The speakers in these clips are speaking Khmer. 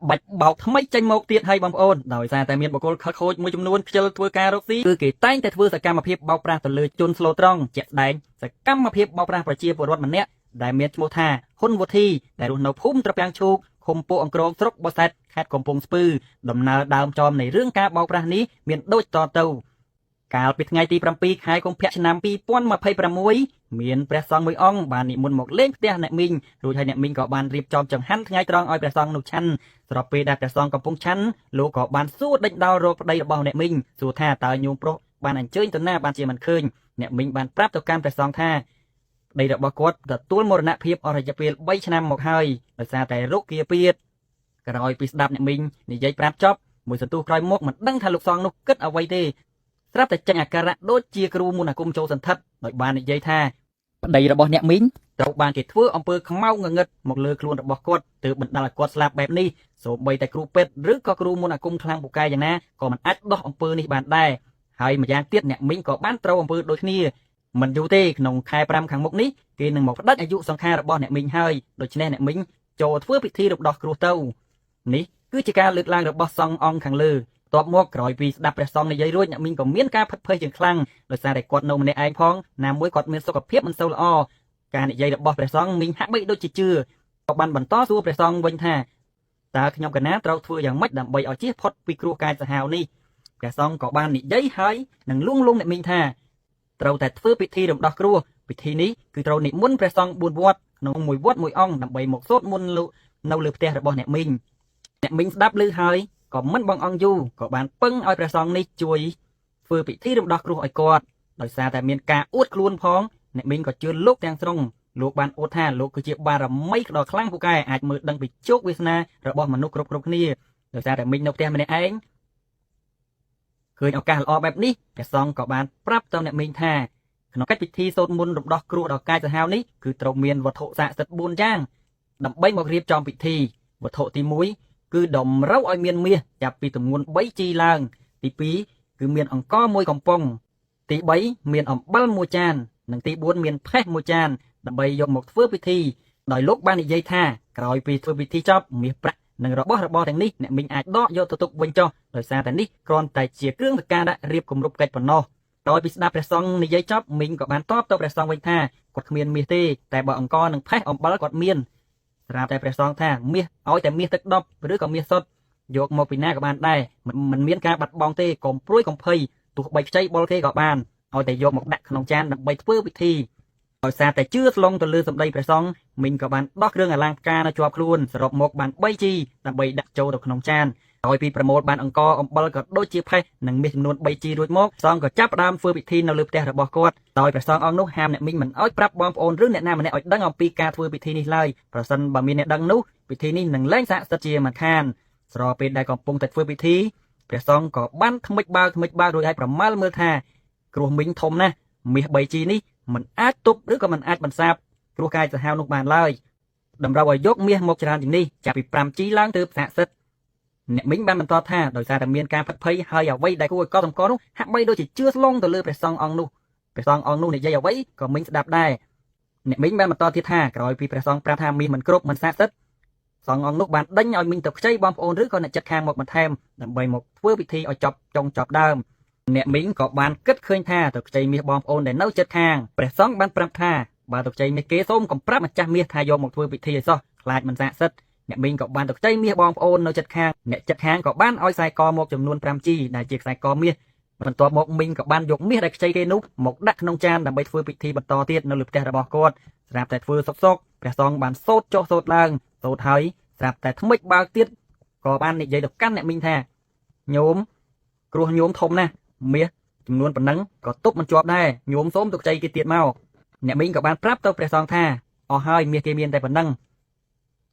បាច់បោកថ្មីចេញមកទៀតហើយបងប្អូនដោយសារតែមានបុគ្គលខិតខូចមួយចំនួនខ្ជិលធ្វើការរកស៊ីគឺគេតែងតែធ្វើសកម្មភាពបោកប្រាស់ទៅលើជនស្លូតត្រង់ជាក់ស្ដែងសកម្មភាពបោកប្រាស់ប្រជាពលរដ្ឋម្នាក់ដែលមានឈ្មោះថាហ៊ុនវុធីដែលរស់នៅភូមិត្រពាំងឈូកឃុំពួកអង្គរងស្រុកបោះសែតខេត្តកំពង់ស្ពឺដំណើរដើមចំនៃរឿងការបោកប្រាស់នេះមានដូចតទៅកាលពីថ្ងៃទី7ខែកុម្ភៈឆ្នាំ2026មានព្រះសង្ឃមួយអង្គបាននិមន្តមកលេងផ្ទះអ្នកមីងរួចហើយអ្នកមីងក៏បានរៀបចំចង្ហាន់ថ្ងៃត្រង់ឲ្យព្រះសង្ឃនោះឆាន់ស្របពេលដែលព្រះសង្ឃកំពុងឆាន់លោកក៏បានសួរដេញដោលរកប្តីរបស់អ្នកមីងសួរថាតើញោមប្រុសបានអញ្ជើញទៅណាបានជាមិនឃើញអ្នកមីងបានប្រាប់ទៅកាន់ព្រះសង្ឃថាប្តីរបស់គាត់ទទួលមរណភាពអស់រយៈពេល3ឆ្នាំមកហើយដោយសារតែរោគគាពៀតក្រោយពីស្ដាប់អ្នកមីងនិយាយប្រាប់ចប់មួយសន្ទុះក្រោយមកមិនដឹងថាលោកសង្ឃនោះគិតអ្វីទេស្រាប់តែចេញអាការៈដូចជាគ្រូមន្តអាគមចូលសន្ធិដ្ឋដោយបាននិយាយថាប្តីរបស់អ្នកមីងត្រូវបានគេធ្វើអំពើខ្មៅងងឹតមកលើខ្លួនរបស់គាត់ទើបបណ្ដាលឲ្យគាត់ស្លាប់បែបនេះសូម្បីតែគ្រូពេទ្យឬក៏គ្រូមន្តអាគមខ្លាំងពូកែយ៉ាងណាក៏មិនអាចដោះអំពើនេះបានដែរហើយម្យ៉ាងទៀតអ្នកមីងក៏បានត្រូវអំពើដូចគ្នាមិនយូរទេក្នុងខែ5ខាងមុខនេះគេនឹងមកផ្ដាច់អាយុសង្ខាររបស់អ្នកមីងហើយដូច្នេះអ្នកមីងចូលធ្វើពិធីរំដោះគ្រោះទៅនេះគឺជាការលើកឡើងរបស់សង្ឃអង្គខាងលើតបមកក្រោយពីស្ដាប់ព្រះសង្ឃនិយាយរួចអ្នកមីងក៏មានការផិតភ័យយ៉ាងខ្លាំងដោយសារតែគាត់នៅម្នាក់ឯងផងណាមួយគាត់មានសុខភាពមិនសូវល្អការនិយាយរបស់ព្រះសង្ឃមីងហាក់បីដូចជាជឿក៏បានបន្តសួរព្រះសង្ឃវិញថាតើខ្ញុំកណាត្រូវធ្វើយ៉ាងម៉េចដើម្បីឲ្យជៀសផុតពីគ្រោះកាចសាហាវនេះព្រះសង្ឃក៏បាននិយាយហើយនឹងលួងលោមអ្នកមីងថាត្រូវតែធ្វើពិធីរំដោះគ្រោះពិធីនេះគឺត្រូវនិមន្តព្រះសង្ឃ4វត្តក្នុងមួយវត្តមួយអង្គដើម្បីមកសូត្រមន្តនៅលើផ្ទះរបស់អ្នកមីងស្ដាប់ឮហើយក៏មិនបងអង្គយូរក៏បានពឹងឲ្យព្រះសង្ឃនេះជួយធ្វើពិធីរំដោះគ្រោះឲ្យគាត់ដោយសារតែមានការអួតខ្លួនផងអ្នកមីងក៏ជឿលោកទាំងស្រុងលោកបានអួតថាលោកគឺជាបារមីដ៏ខ្លាំងពូកែអាចមើលដឹងពីជោគវាសនារបស់មនុស្សគ្រប់គ្នាដោយសារតែមីងនៅផ្ទះម្នាក់ឯងឃើញឱកាសល្អបែបនេះព្រះសង្ឃក៏បានប្រាប់ទៅអ្នកមីងថាក្នុងកិច្ចពិធីសូត្រមន្តរំដោះគ្រោះដល់កាយសាហាវនេះគឺត្រូវមានវត្ថុស័ក្តិសិទ្ធិ4យ៉ាងដើម្បីមករៀបចំពិធីវត្ថុទី1គឺតម្រូវឲ្យមានមាសចាប់ពីទម្ងន់3ជីឡើងទី2គឺមានអង្ករ1កំប៉ុងទី3មានអំបិល1ចាននិងទី4មានផេះ1ចានដើម្បីយកមកធ្វើពិធីដោយលោកបាននិយាយថាក្រោយពីធ្វើពិធីចប់មាសប្រាក់និងរបស់របរទាំងនេះអ្នកមីងអាចដកយកទៅទុកវិញចុះដោយសារតែនេះគ្រាន់តែជាគ្រឿងសក្ការៈរៀបគម្រប់កិច្ចប៉ុណ្ណោះដោយពីស្ដាប់ព្រះសង្ឃនិយាយចប់មីងក៏បានតបទៅព្រះសង្ឃវិញថាគាត់គ្មានមាសទេតែបើអង្ករនិងផេះអំបិលគាត់មានស្រាប់តែព្រះសង្ឃថាមាសឲ្យតែមាសទឹកដប់ឬក៏មាសសុទ្ធយកមកពីណាក៏បានដែរមិនមានការបាត់បង់ទេកុំព្រួយកំភៃទោះបីខ្ចីបុលគេក៏បានឲ្យតែយកមកដាក់ក្នុងចានដើម្បីធ្វើពិធីដោយសារតែជឿស្លងទៅលើសម្ដីព្រះសង្ឃមីងក៏បានដោះគ្រឿងអលង្ការនៅជាប់ខ្លួនសរុបមកបាន3ជីដើម្បីដាក់ចូលទៅក្នុងចានហើយពីប្រមូលបានអង្ករអំបិលក៏ដូចជាផេះនិងមាសចំនួន3ជីរួចមកសង្ឃក៏ចាប់ផ្ដើមធ្វើពិធីនៅលើផ្ទះរបស់គាត់ដោយព្រះសង្ឃអង្គនោះហាមអ្នកមីងមិនឲ្យប្រាប់បងប្អូនឬអ្នកណាម្នាក់ឲ្យដឹងអំពីការធ្វើពិធីនេះឡើយប្រសិនបើមានអ្នកដឹងនោះពិធីនេះនឹងលែងស័ក្តិសិទ្ធិជាមិនខានស្របពេលដែលកំពុងតែធ្វើពិធីព្រះសង្ឃក៏បានថ្មិចបើរួចឲ្យប្រមាលមើលថាគ្រោះមីងធំណាស់មាស3ជីនេះមិនអាចទប់ឬក៏មិនអាចបន្សាបគ្រោះកាយសាហាវនោះបានឡើយតម្រូវឲ្យយកមាសមកច្រើនជាងនេះចាប់ពី5ជីឡើងទើបស័ក្តិសិទ្ធិអ្នកមីងបានបន្តថាដោយសារតែមានការផិតភ័យហើយអ្វីដែលគួរឲ្យកត់សម្គាល់នោះហាក់បីដូចជាជឿស្លងទៅលើព្រះសង្ឃអង្គនោះនិយាយអ្វីក៏មីងស្ដាប់ដែរអ្នកមីងបានបន្តទៀតថាក្រោយពីព្រះសង្ឃប្រាប់ថាមាសមិនគ្រប់មិនស័ក្តិសិទ្ធិសង្ឃអង្គនោះបានដេញឲ្យមីងទៅខ្ចីបងប្អូនឬក៏អ្នកចិត្តខាងមកបន្ថែមដើម្បីមកធ្វើពិធីឲ្យចប់ដើមអ្នកមីងក៏បានគិតឃើញថាទៅខ្ចីមាសបងប្អូនដែលនៅចិត្តខាងព្រះសង្ឃបានប្រាប់ថាបើទៅខ្ចីមាសគេសូមកុំប្រាប់ម្ចាស់មាសថាយកមកធ្វើពិធីឲ្យសោះខ្លាចមិនស័ក្តិសិទ្ធិអ្នកមីងក៏បានទៅខ្ចីមាសបងប្អូននៅចិត្តខាងអ្នកចិត្តខាងក៏បានឲ្យខ្សែកមកចំនួន5ជីដែលជាខ្សែកមាសបន្ទាប់មកមីងក៏បានយកមាសដែលខ្ចីគេនោះមកដាក់ក្នុងចានដើម្បីធ្វើពិធីបន្តទៀតនៅលើផ្ទះរបស់គាត់ស្រាប់តែធ្វើសុកព្រះសង្ឃបានសូត្រចុះសូត្រឡើងសូត្រហើយស្រាប់តែថ្មិចបើកទៀតក៏បាននិយាយទៅកាន់អ្នកមីងថាញោមគ្រោះញោមធំណាស់មាសចំនួនប៉ុណ្ណឹងក៏ទប់មិនជាប់ដែរញោមសូមទុកខ្ចីគេទៀតមកអ្នកមីងក៏បានប្រាប់ទៅព្រះសង្ឃថាអស់ហើយមាសគេមានតែប៉ុណ្ណឹង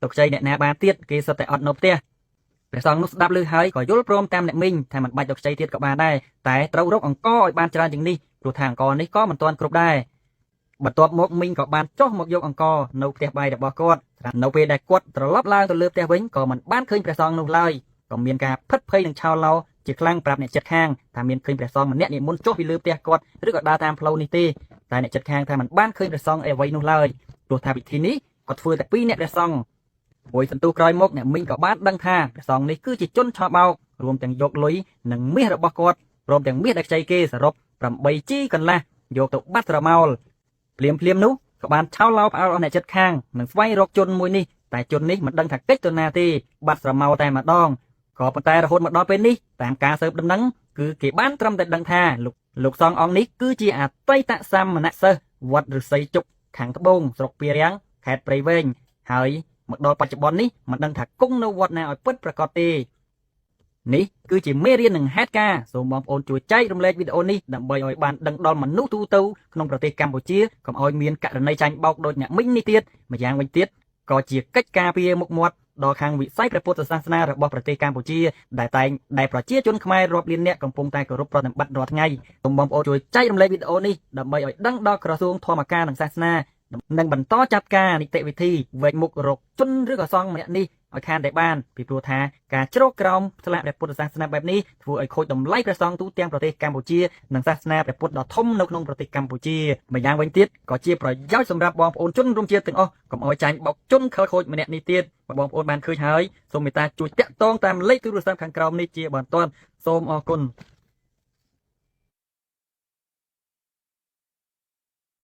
ទុកខ្ចីអ្នកណាបានទៀតគេសុទ្ធតែអត់នៅផ្ទះព្រះសង្ឃនោះស្ដាប់ឮហើយក៏យល់ព្រមតាមអ្នកមីងថាមិនបាច់ទុកខ្ចីទៀតក៏បានដែរតែត្រូវរកអង្ករឲ្យបានច្រើនជាងនេះព្រោះថាអង្ករនេះក៏មិនទាន់គ្រប់ដែរបន្ទាប់មកមីងក៏បានចុះមកយកអង្ករនៅផ្ទះបាយរបស់គាត់នៅពេលដែលគាត់ត្រឡប់ឡើងទៅលើផ្ទះវិញក៏មិនបានឃើញព្រះសង្ឃនោះឡើយក៏មានការផិតភ័យនឹងឆោឡោជាខ្លាំងប្រាប់អ្នកចិត្តខាងថាមានឃើញព្រះសង្ឃម្នាក់និមន្តចុះពីលើផ្ទះគាត់ឬក៏ដើរតាមផ្លូវនេះទេតែអ្នកចិត្តខាងថាមិនបានឃើញព្រះសង្ឃអ្វីនោះឡើយព្រោះថាពិធីនេះគាត់ធ្វើតែ2អ្នកព្រះសង្ឃ ព្រោះសន្ទុះក្រោយមកអ្នកមីងក៏បានដឹងថាព្រះសង្ឃនេះគឺជាជនឆបោករួមទាំងយកលុយនិងមាសរបស់គាត់ព្រមទាំងមាសដែលខ្ចីគេសរុប 8G កន្លះយកទៅបាត់ស្រមោលភ្លាមនោះក៏បានឆោឡោផ្អើលអស់អ្នកចិត្តខាងនិងស្វែងរកជនមួយនេះតែជននេះមិនដឹងថាកិច្ចទៅណាទេបាត់ស្រមោលតែម្ដងក៏ប៉ុន្តែរហូតមកដល់ពេលនេះតាមការស៊ើបដំណឹងគឺគេបានត្រឹមតែដឹងថាលោកសង្ឃអង្គនេះគឺជាអតីតសាមណសិស្សវត្តឫស្សីជុកខាងត្បូងស្រុកពីរាំងខេត្តព្រៃវែងហើយមកដល់បច្ចុប្បន្ននេះមិនដឹងថាគង់នៅវត្តណាឲ្យពិតប្រាកដទេនេះគឺជាមេរៀននិងហេតុការណ៍សូមបងប្អូនជួយចែករំលែកវីដេអូនេះដើម្បីឲ្យបានដឹងដល់មនុស្សទូទៅក្នុងប្រទេសកម្ពុជាកុំឲ្យមានករណីចាញ់បោកដូចអ្នកមីងនេះទៀតម្យ៉ាងវិញទៀតក៏ជាកិច្ចការពារមុខមាត់ដល់ខាងវិស័យព្រះពុទ្ធសាសនារបស់ប្រទេសកម្ពុជាដែលប្រជាជនខ្មែររាប់លានអ្នកកំពុងតែគោរពប្រតិបត្តិរាល់ថ្ងៃសូមបងប្អូនជួយចែករំលែកវីដេអូនេះដើម្បីឲ្យដឹងដល់ក្រសួងធម្មការនិងសាសនានិងបន្តចាត់ការនីតិវិធីវែកមុខរកជនឬក៏សង្ឃម្នាក់នេះឲ្យខានតែបានពីព្រោះថាការជ្រកក្រោមស្លាកព្រះពុទ្ធសាសនាបែបនេះធ្វើឲ្យខូចតម្លៃព្រះសង្ឃទូទាំងប្រទេសកម្ពុជានិងសាសនាព្រះពុទ្ធដ៏ធំនៅក្នុងប្រទេសកម្ពុជាម្យ៉ាងវិញទៀតក៏ជាប្រយោជន៍សម្រាប់បងប្អូនជនរួមជាតិទាំងអស់កុំឲ្យចាញ់បោកជនខិលខូចម្នាក់នេះទៀតបើបងប្អូនបានឃើញហើយសូមមេត្តាជួយតាក់ទងតាមលេខទូរស័ព្ទខាងក្រោមនេះជាបន្ទាន់សូមអរគុណ